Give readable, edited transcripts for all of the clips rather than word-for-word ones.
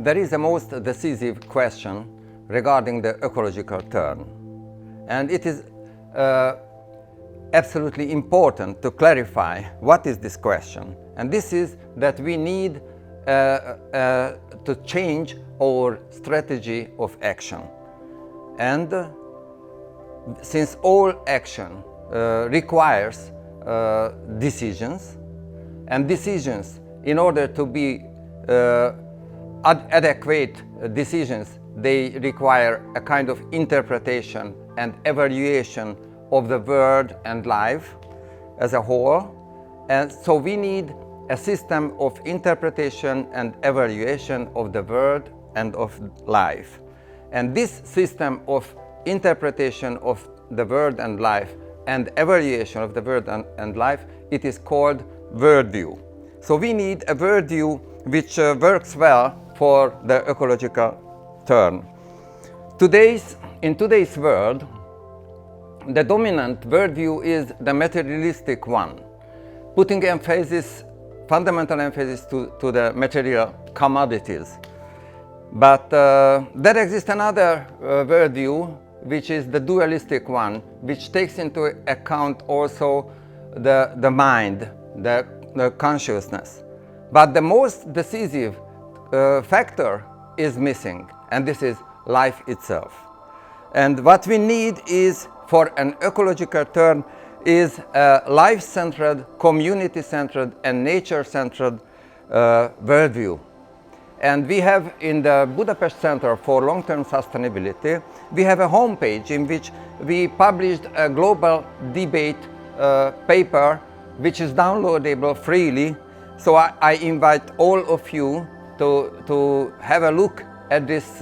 there is a most decisive question regarding the ecological turn. And it is absolutely important to clarify what is this question. And this is that we need to change our strategy of action. And since all action requires decisions, and decisions, in order to be adequate decisions, they require a kind of interpretation and evaluation of the world and life as a whole. And so we need a system of interpretation and evaluation of the world and of life. And this system of interpretation of the world and life and evaluation of the world and life, it is called worldview. So we need a worldview which works well for the ecological turn. In today's world, the dominant worldview is the materialistic one, putting fundamental emphasis to the material commodities. But there exists another worldview, which is the dualistic one, which takes into account also the mind, the consciousness. But the most decisive factor is missing, and this is life itself. And what we need is, for an ecological turn, is a life-centered, community-centered, and nature-centered worldview. And we have in the Budapest Center for Long-Term Sustainability, we have a homepage in which we published a global debate paper which is downloadable freely. So I invite all of you to have a look at this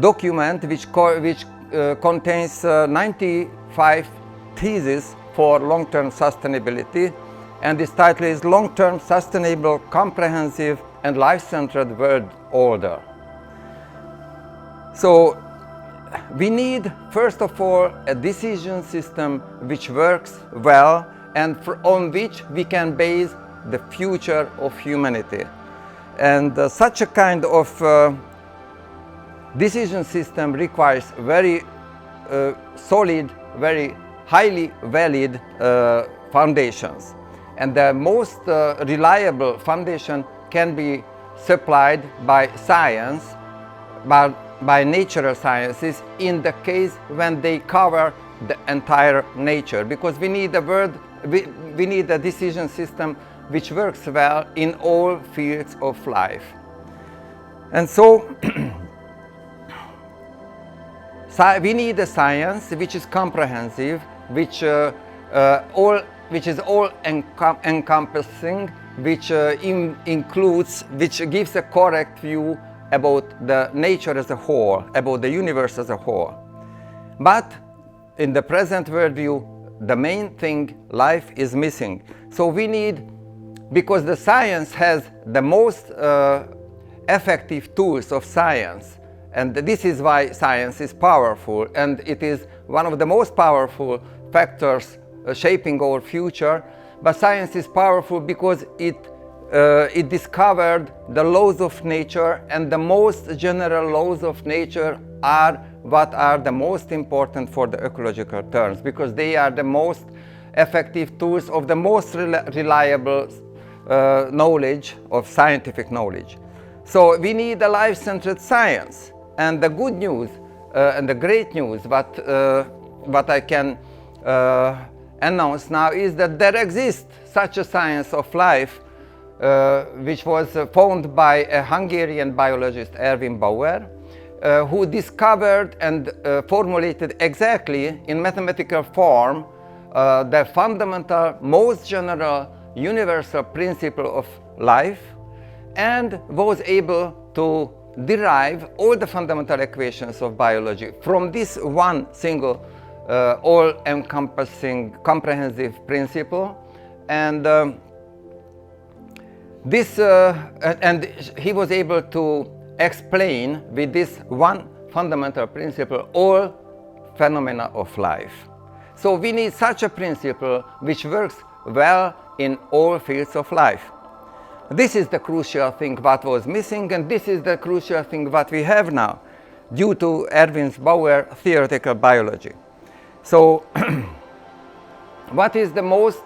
document which contains 95 theses for long-term sustainability, and this title is Long-Term Sustainable, Comprehensive and Life-Centered World Order. So we need, first of all, a decision system which works well and on which we can base the future of humanity. And such a kind of decision system requires very solid, very highly valid foundations. And the most reliable foundation can be supplied by science, by natural sciences, in the case when they cover the entire nature, because we need we need a decision system which works well in all fields of life. And so we need a science which is comprehensive, which is all encompassing, which includes, which gives a correct view about the nature as a whole, about the universe as a whole. But in the present worldview, the main thing, life, is missing. So we need, because the science has the most effective tools of science, and this is why science is powerful, and it is one of the most powerful factors shaping our future. But science is powerful because it discovered the laws of nature, and the most general laws of nature are what are the most important for the ecological terms, because they are the most effective tools of the most reliable knowledge, of scientific knowledge. So we need a life-centered science. And the good news and the great news, what I can announce now, is that there exists such a science of life, which was founded by a Hungarian biologist, Erwin Bauer, who discovered and formulated exactly in mathematical form the fundamental, most general, universal principle of life, and was able to derive all the fundamental equations of biology from this one single all-encompassing, comprehensive principle. And and he was able to explain with this one fundamental principle all phenomena of life. So we need such a principle which works well in all fields of life. This is the crucial thing what was missing, and this is the crucial thing what we have now, due to Erwin Bauer's theoretical biology. So, what is the most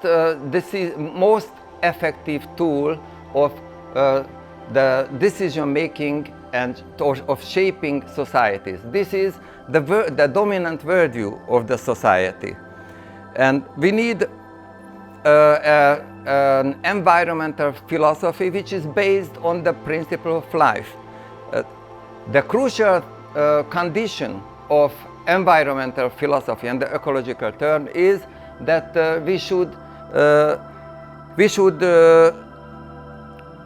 effective tool of the decision making and of shaping societies? This is the dominant worldview of the society, and we need an environmental philosophy which is based on the principle of life. The crucial condition of environmental philosophy and the ecological term is that we should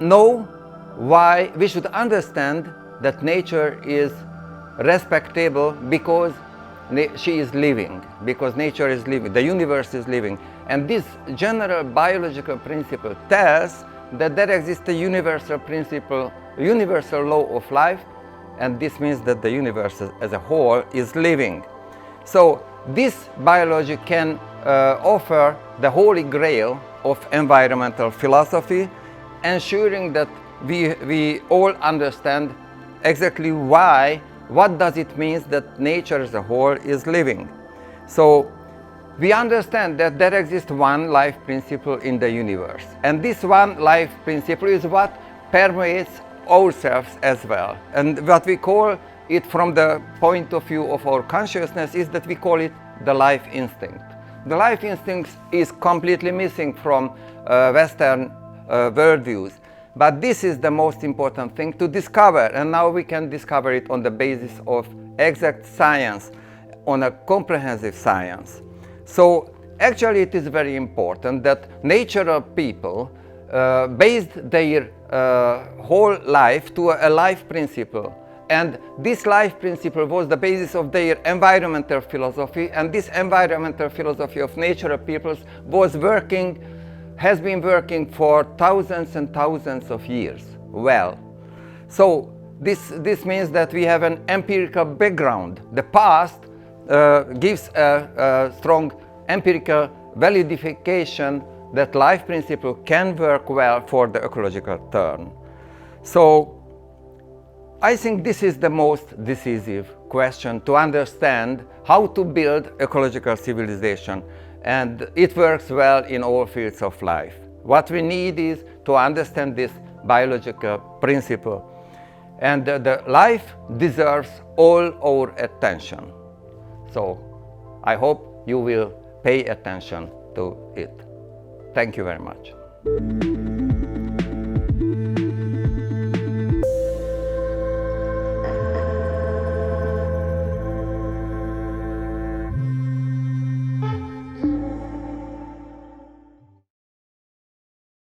know why, we should understand that nature is respectable because she is living, because nature is living, the universe is living. And this general biological principle tells that there exists a universal principle, universal law of life, and this means that the universe as a whole is living. So this biology can offer the holy grail of environmental philosophy, ensuring that we all understand exactly why, what does it mean that nature as a whole is living. So we understand that there exists one life principle in the universe, and this one life principle is what permeates ourselves as well. And what we call it from the point of view of our consciousness is that we call it the life instinct. The life instinct is completely missing from Western worldviews. But this is the most important thing to discover, and now we can discover it on the basis of exact science, on a comprehensive science. So actually it is very important that natural people based their whole life to a life principle. And this life principle was the basis of their environmental philosophy, and this environmental philosophy of natural peoples has been working for thousands and thousands of years well. So this means that we have an empirical background. The past gives a strong empirical validification that life principle can work well for the ecological turn. So I think this is the most decisive question to understand how to build ecological civilization, and it works well in all fields of life. What we need is to understand this biological principle, and the life deserves all our attention. So I hope you will pay attention to it. Thank you very much.